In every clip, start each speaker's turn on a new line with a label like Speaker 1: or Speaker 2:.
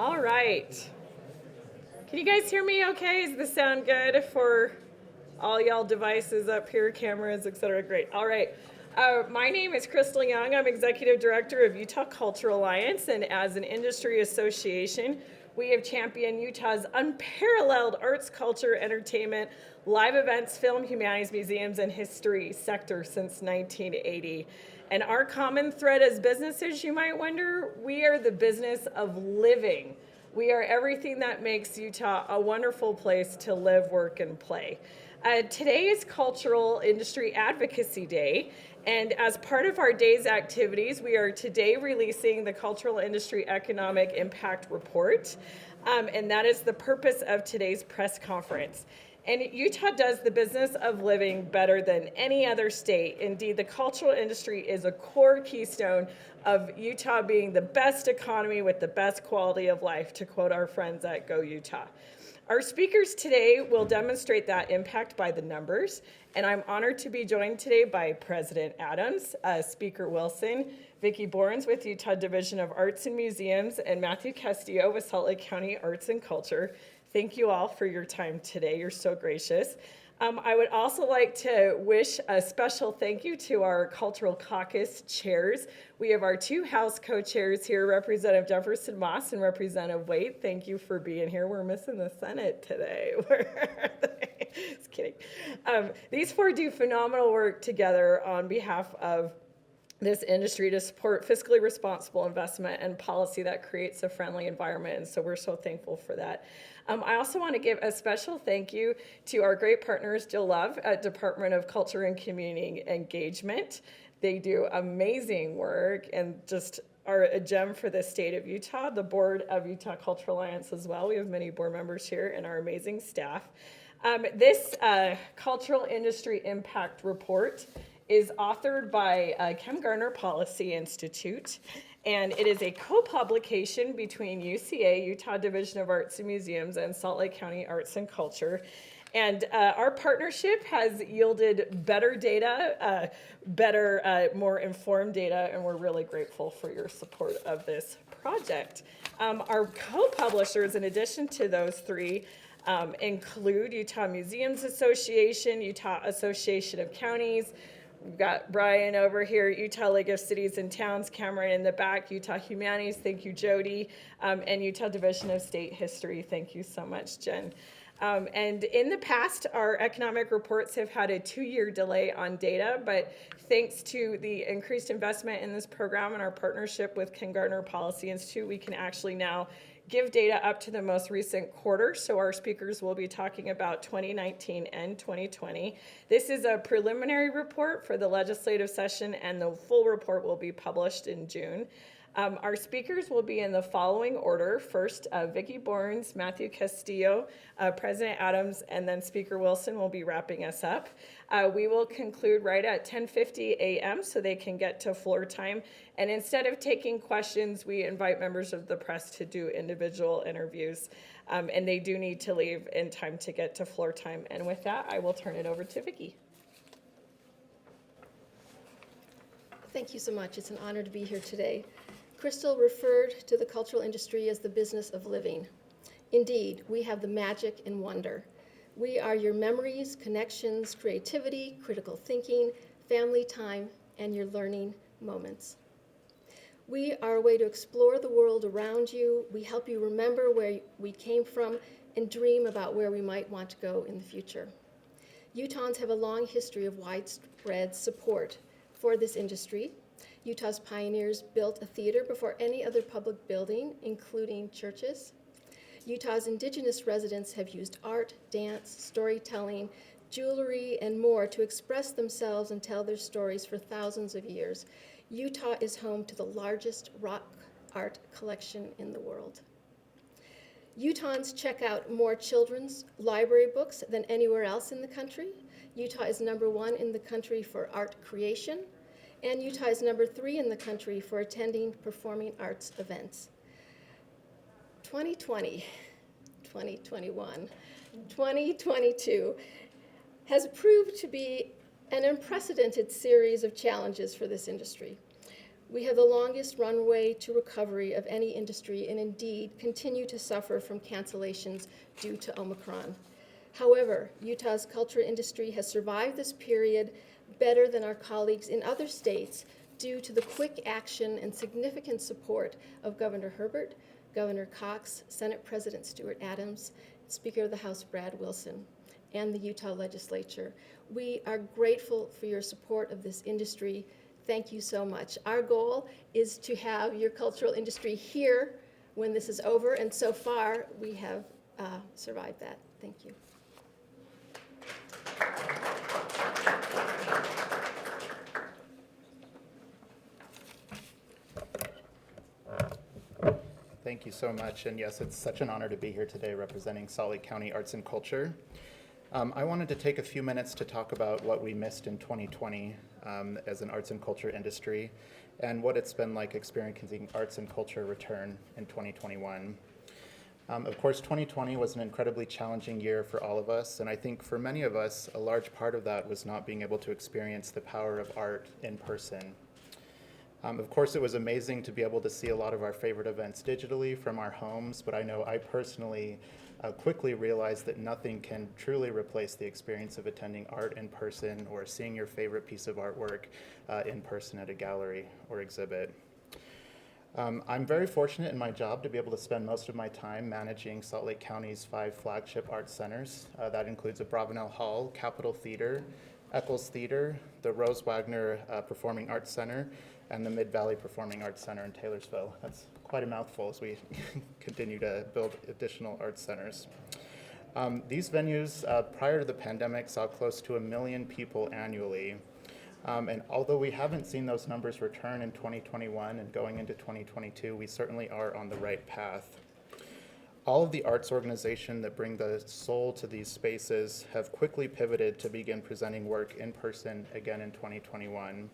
Speaker 1: All right. Can you guys hear me okay? Does this sound good for all y'all devices up here, cameras, etc.? Great. All right. My name is Crystal Young. I'm Executive Director of Utah Culture Alliance, and as an industry association, we have championed Utah's unparalleled arts, culture, entertainment, live events, film, humanities, museums, and history sector since 1980. And our common thread as businesses, you might wonder, we are the business of living. We are everything that makes Utah a wonderful place to live, work, and play. Today is Cultural Industry Advocacy Day, and as part of our day's activities, we are today releasing the Cultural Industry Economic Impact Report, and that is the purpose of today's press conference. And Utah does the business of living better than any other state. Indeed, the cultural industry is a core keystone of Utah being the best economy with the best quality of life, to quote our friends at Go Utah. Our speakers today will demonstrate that impact by the numbers, and I'm honored to be joined today by President Adams, Speaker Wilson, Vicki Borns with Utah Division of Arts and Museums, and Matthew Castillo with Salt Lake County Arts and Culture. Thank you all for your time today. You're so gracious. I would also like to wish a special thank you to our Cultural Caucus chairs. We have our two House co-chairs here, Representative Jefferson Moss and Representative Waite. Thank you for being here. We're missing the Senate today. Just kidding. These four do phenomenal work together on behalf of this industry to support fiscally responsible investment and policy that creates a friendly environment, and so we're so thankful for that. I also want to give a special thank you to our great partners, Jill Love at Department of Culture and Community Engagement. They do amazing work and just are a gem for the state of Utah, the board of Utah Cultural Alliance as well. We have many board members here and our amazing staff. This Cultural Industry Impact Report is authored by Gardner Policy Institute, and it is a co-publication between UCA, Utah Division of Arts and Museums, and Salt Lake County Arts and Culture. And our partnership has yielded better data, more informed data, and we're really grateful for your support of this project. Our co-publishers, in addition to those three, include Utah Museums Association, Utah Association of Counties. We've got Brian over here, Utah League of Cities and Towns, Cameron in the back, Utah Humanities, thank you, Jody, and Utah Division of State History, thank you so much, Jen. And in the past, our economic reports have had a 2-year delay on data, but thanks to the increased investment in this program and our partnership with Gardner Policy Institute, we can actually now give data up to the most recent quarter. So our speakers will be talking about 2019 and 2020. This is a preliminary report for the legislative session, and the full report will be published in June. Our speakers will be in the following order. First, Vicki Borns, Matthew Castillo, President Adams, and then Speaker Wilson will be wrapping us up. We will conclude right at 10:50 a.m. so they can get to floor time. And instead of taking questions, we invite members of the press to do individual interviews. And they do need to leave in time to get to floor time. And with that, I will turn it over to Vicki.
Speaker 2: Thank you so much. It's an honor to be here today. Crystal referred to the cultural industry as the business of living. Indeed, we have the magic and wonder. We are your memories, connections, creativity, critical thinking, family time, and your learning moments. We are a way to explore the world around you. We help you remember where we came from and dream about where we might want to go in the future. Utahns have a long history of widespread support for this industry. Utah's pioneers built a theater before any other public building, including churches. Utah's indigenous residents have used art, dance, storytelling, jewelry, and more to express themselves and tell their stories for thousands of years. Utah is home to the largest rock art collection in the world. Utahns check out more children's library books than anywhere else in the country. Utah is #1 in the country for art creation, and Utah is #3 in the country for attending performing arts events. 2020, 2021, 2022 has proved to be an unprecedented series of challenges for this industry. We have the longest runway to recovery of any industry and indeed continue to suffer from cancellations due to Omicron. However, Utah's culture industry has survived this period better than our colleagues in other states due to the quick action and significant support of Governor Herbert, Governor Cox, Senate President Stuart Adams, Speaker of the House Brad Wilson, and the Utah legislature. We are grateful for your support of this industry. Thank you so much. Our goal is to have your cultural industry here when this is over, and so far we have survived that. Thank you.
Speaker 3: Thank you so much, and yes, it's such an honor to be here today representing Salt Lake County Arts and Culture. I wanted to take a few minutes to talk about what we missed in 2020 as an arts and culture industry and what it's been like experiencing arts and culture return in 2021. Of course, 2020 was an incredibly challenging year for all of us, and I think for many of us, a large part of that was not being able to experience the power of art in person. Of course, it was amazing to be able to see a lot of our favorite events digitally from our homes, but I know I personally quickly realized that nothing can truly replace the experience of attending art in person or seeing your favorite piece of artwork in person at a gallery or exhibit. I'm very fortunate in my job to be able to spend most of my time managing Salt Lake County's 5 flagship arts centers. That includes the Bravenel Hall, Capitol Theater, Eccles Theater, the Rose Wagner Performing Arts Center, and the Mid-Valley Performing Arts Center in Taylorsville. That's quite a mouthful as we continue to build additional arts centers. These venues, prior to the pandemic, saw close to 1 million people annually. And although we haven't seen those numbers return in 2021 and going into 2022, we certainly are on the right path. All of the arts organizations that bring the soul to these spaces have quickly pivoted to begin presenting work in person again in 2021.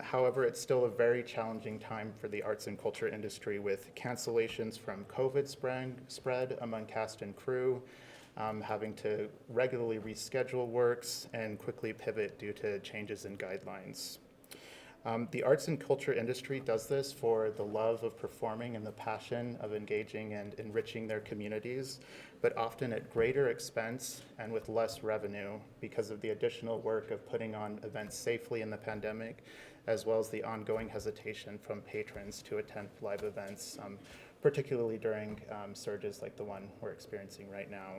Speaker 3: However, it's still a very challenging time for the arts and culture industry with cancellations from COVID spread among cast and crew, having to regularly reschedule works and quickly pivot due to changes in guidelines. The arts and culture industry does this for the love of performing and the passion of engaging and enriching their communities, but often at greater expense and with less revenue because of the additional work of putting on events safely in the pandemic, as well as the ongoing hesitation from patrons to attend live events, particularly during surges like the one we're experiencing right now.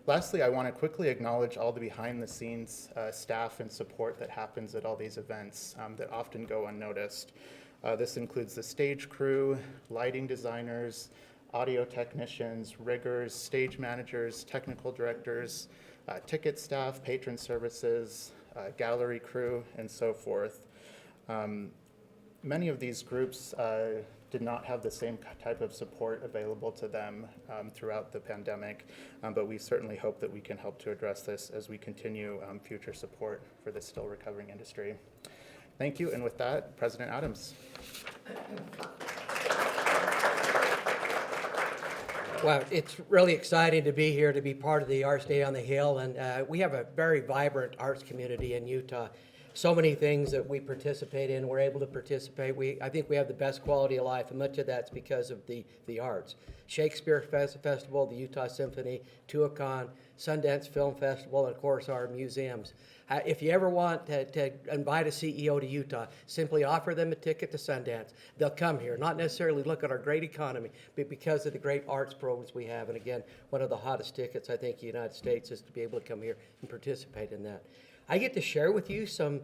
Speaker 3: Lastly, I want to quickly acknowledge all the behind-the-scenes staff and support that happens at all these events that often go unnoticed. This includes the stage crew, lighting designers, audio technicians, riggers, stage managers, technical directors, ticket staff, patron services, gallery crew, and so forth. Many of these groups did not have the same type of support available to them throughout the pandemic, but we certainly hope that we can help to address this as we continue future support for this still recovering industry. Thank you, and with that, President Adams.
Speaker 4: Well, it's really exciting to be here, to be part of the Arts Day on the Hill, and we have a very vibrant arts community in Utah. So many things that we participate in, we're able to participate. I think we have the best quality of life, and much of that's because of the arts. Shakespeare Festival, the Utah Symphony, Tuacahn, Sundance Film Festival, and of course our museums. If you ever want to invite a CEO to Utah, simply offer them a ticket to Sundance. They'll come here, not necessarily look at our great economy, but because of the great arts programs we have. And again, one of the hottest tickets, I think, in the United States is to be able to come here and participate in that. I get to share with you some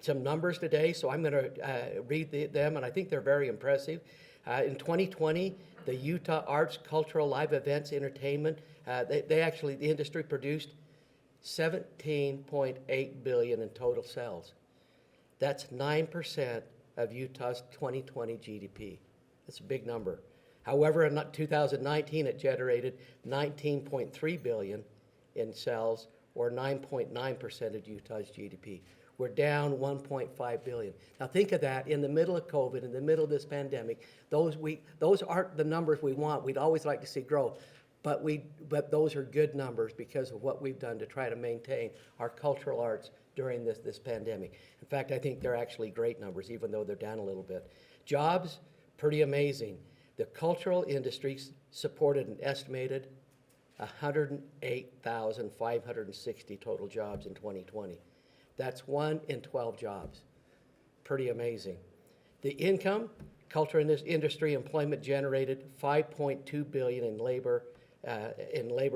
Speaker 4: numbers today, so I'm going to read them, and I think they're very impressive. In 2020, the Utah Arts Cultural Live Events Entertainment, the industry produced $17.8 billion in total sales. That's 9% of Utah's 2020 GDP. That's a big number. However, in 2019, it generated $19.3 billion in sales, or 9.9% of Utah's GDP. We're down $1.5 billion. Now think of that in the middle of COVID, in the middle of this pandemic. Those aren't the numbers we want. We'd always like to see growth, but those are good numbers because of what we've done to try to maintain our cultural arts during this pandemic. In fact, I think they're actually great numbers, even though they're down a little bit. Jobs, pretty amazing. The cultural industries supported an estimated 108,560 total jobs in 2020. That's 1 in 12 jobs. Pretty amazing. The income, culture in this industry employment generated $5.2 billion in labor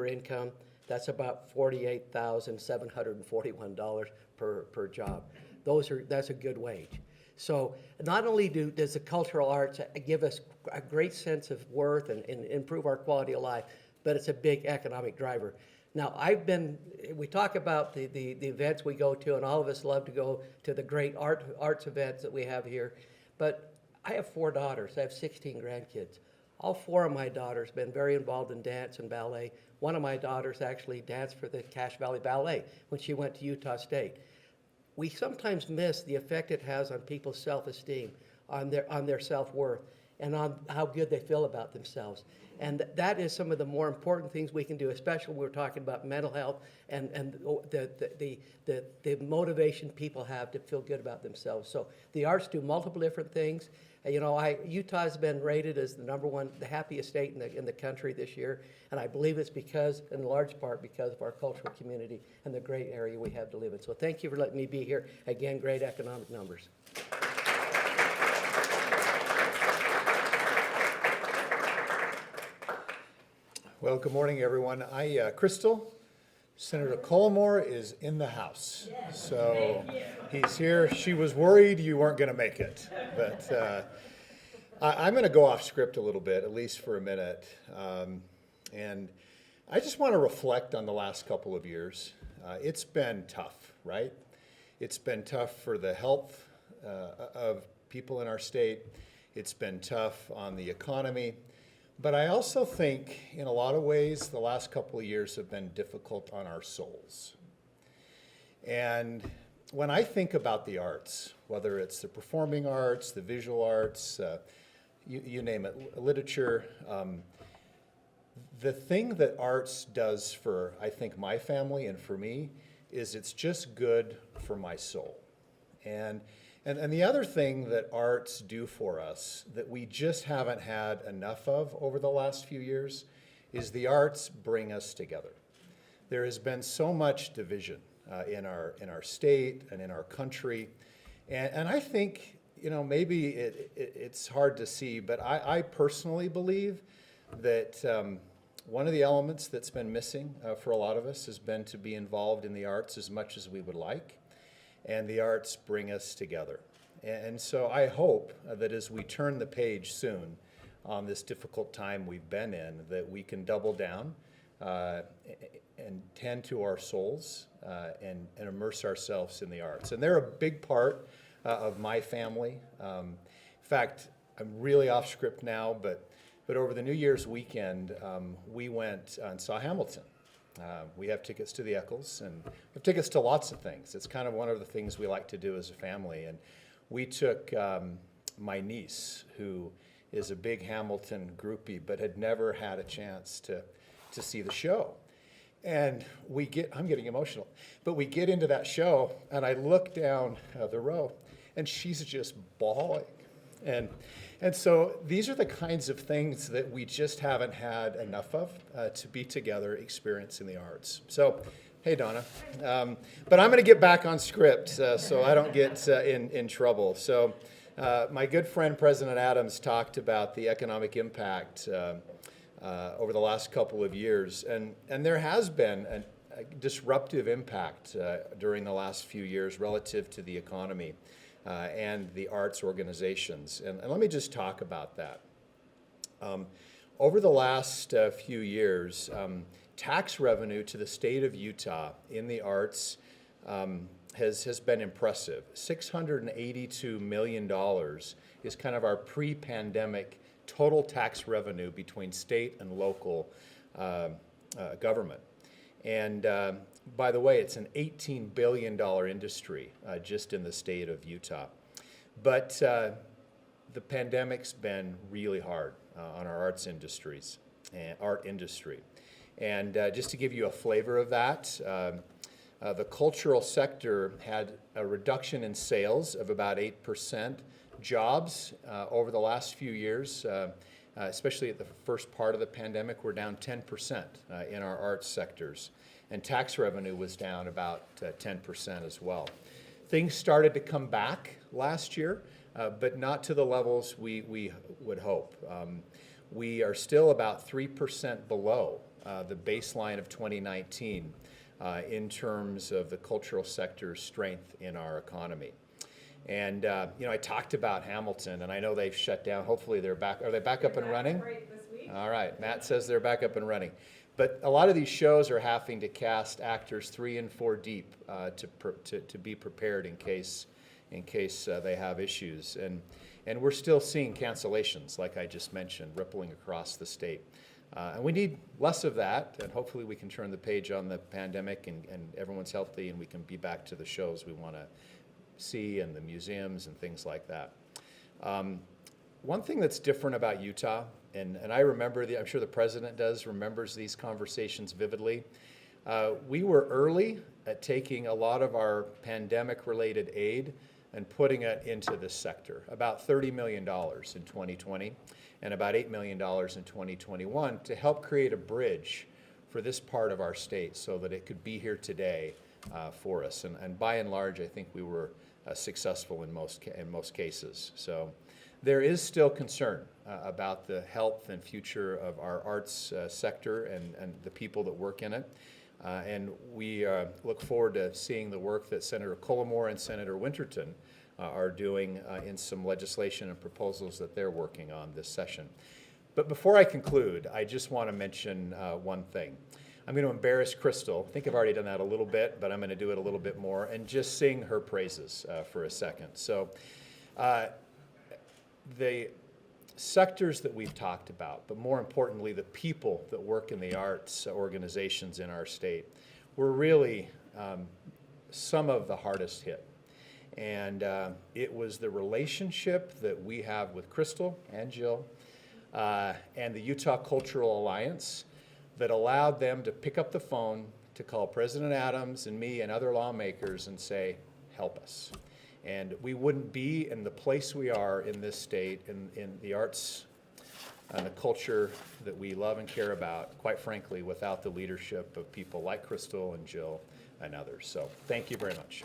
Speaker 4: income. That's about $48,741 per job. That's a good wage. So not only does the cultural arts give us a great sense of worth and improve our quality of life, but it's a big economic driver. Now, we talk about the events we go to, and all of us love to go to the great arts events that we have here, but I have 4 daughters. I have 16 grandkids. All 4 of my daughters have been very involved in dance and ballet. One of my daughters actually danced for the Cache Valley Ballet when she went to Utah State. We sometimes miss the effect it has on people's self-esteem, on their self-worth, and on how good they feel about themselves. And that is some of the more important things we can do, especially when we're talking about mental health and the motivation people have to feel good about themselves. So the arts do multiple different things. You know, Utah has been rated as the #1, the happiest state in the country this year, and I believe it's in large part because of our cultural community and the great area we have to live in. So thank you for letting me be here. Again, great economic numbers.
Speaker 5: Well, good morning, everyone. Crystal, Senator Culmore is in the house. So he's here. She was worried you weren't going to make it. But I'm going to go off script a little bit, at least for a minute. And I just want to reflect on the last couple of years. It's been tough, right? It's been tough for the health of people in our state. It's been tough on the economy. But I also think, in a lot of ways, the last couple of years have been difficult on our souls. And when I think about the arts, whether it's the performing arts, the visual arts, you name it, literature, the thing that arts does for, I think, my family and for me is it's just good for my soul. And the other thing that arts do for us that we just haven't had enough of over the last few years is the arts bring us together. There has been so much division in our state and in our country. And I think, you know, maybe it's hard to see, but I personally believe that one of the elements that's been missing for a lot of us has been to be involved in the arts as much as we would like. And the arts bring us together. And so I hope that as we turn the page soon on this difficult time we've been in, that we can double down and tend to our souls and immerse ourselves in the arts. And they're a big part of my family. In fact, I'm really off script now, but over the New Year's weekend, we went and saw Hamilton. We have tickets to the Eccles, and we have tickets to lots of things. It's kind of one of the things we like to do as a family. And we took my niece, who is a big Hamilton groupie, but had never had a chance to see the show. And I'm getting emotional, but we get into that show, and I look down the row, and she's just bawling. And so these are the kinds of things that we just haven't had enough of to be together experiencing the arts. So, hey, Donna. But I'm going to get back on script so I don't get in trouble. So my good friend President Adams talked about the economic impact over the last couple of years. And there has been a disruptive impact during the last few years relative to the economy. And the arts organizations. And let me just talk about that. Over the last few years, tax revenue to the state of Utah in the arts has been impressive. $682 million is kind of our pre-pandemic total tax revenue between state and local government. And by the way, it's an $18 billion industry just in the state of Utah. But the pandemic's been really hard on our art industry. And just to give you a flavor of that, The cultural sector had a reduction in sales of about 8%. Jobs over the last few years, especially at the first part of the pandemic, were down 10% in our arts sectors. And tax revenue was down about 10% as well. Things started to come back last year, but not to the levels we would hope. We are still about 3% below the baseline of 2019 in terms of the cultural sector's strength in our economy. And I talked about Hamilton, and I know they've shut down. Hopefully they're back. Are they back up and running?
Speaker 1: Right this week.
Speaker 5: All right. Matt says they're back up and running. But a lot of these shows are having to cast actors 3 and 4 deep to be prepared in case they have issues. And we're still seeing cancellations, like I just mentioned, rippling across the state. And we need less of that, and hopefully we can turn the page on the pandemic and everyone's healthy and we can be back to the shows we want to see and the museums and things like that. One thing that's different about Utah, and I remember, I'm sure the president remembers these conversations vividly. We were early at taking a lot of our pandemic-related aid and putting it into this sector, about $30 million in 2020 and about $8 million in 2021 to help create a bridge for this part of our state so that it could be here today for us. And by and large, I think we were successful in most cases. So there is still concern about the health and future of our arts sector and the people that work in it. And we look forward to seeing the work that Senator Culmore and Senator Winterton are doing in some legislation and proposals that they're working on this session. But before I conclude, I just want to mention one thing. I'm going to embarrass Crystal. I think I've already done that a little bit, but I'm going to do it a little bit more and just sing her praises for a second. So the sectors that we've talked about, but more importantly, the people that work in the arts organizations in our state, were really some of the hardest hit. And it was the relationship that we have with Crystal and Jill and the Utah Cultural Alliance that allowed them to pick up the phone to call President Adams and me and other lawmakers and say, help us. And we wouldn't be in the place we are in this state, in the arts and the culture that we love and care about, quite frankly, without the leadership of people like Crystal and Jill and others. So thank you very much.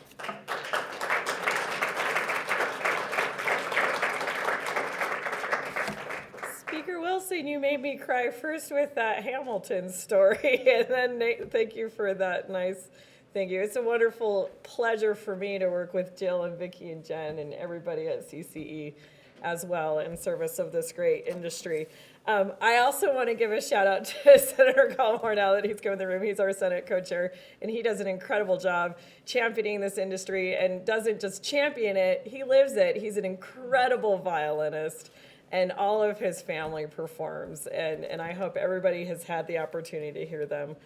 Speaker 1: Speaker Wilson, you made me cry first with that Hamilton story, and then Nate, thank you for that nice. Thank you. It's a wonderful pleasure for me to work with Jill and Vicki and Jen and everybody at CCE as well in service of this great industry. I also want to give a shout out to Senator Culmore now that he's come in the room. He's our Senate co-chair, and he does an incredible job championing this industry and doesn't just champion it, he lives it. He's an incredible violinist, and all of his family performs, and I hope everybody has had the opportunity to hear them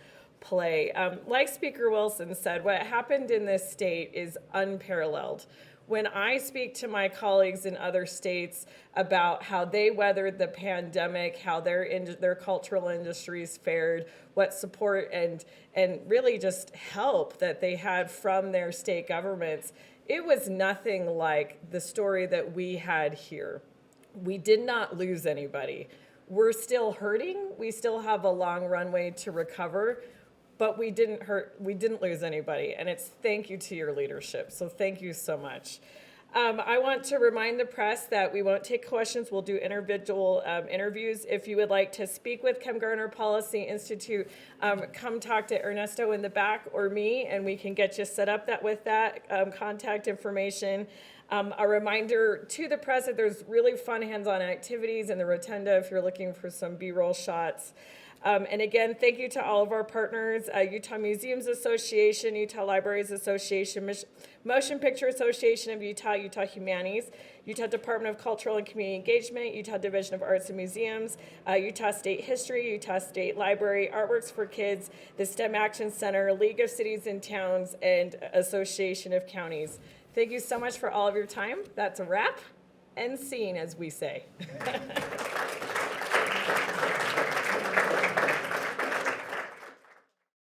Speaker 1: play. Like Speaker Wilson said, what happened in this state is unparalleled. When I speak to my colleagues in other states about how they weathered the pandemic, how their cultural industries fared, what support and really just help that they had from their state governments, it was nothing like the story that we had here. We did not lose anybody. We're still hurting. We still have a long runway to recover, but we didn't lose anybody, and it's thank you to your leadership. So thank you so much. I want to remind the press that we won't take questions. We'll do individual interviews. If you would like to speak with Gardner Policy Institute, come talk to Ernesto in the back or me, and we can get you set up with that contact information. A reminder to the press that there's really fun hands-on activities in the rotunda if you're looking for some B-roll shots. And again, thank you to all of our partners, Utah Museums Association, Utah Libraries Association, Motion Picture Association of Utah, Utah Humanities, Utah Department of Cultural and Community Engagement, Utah Division of Arts and Museums, Utah State History, Utah State Library, Artworks for Kids, the STEM Action Center, League of Cities and Towns, and Association of Counties. Thank you so much for all of your time. That's a wrap and scene, as we say.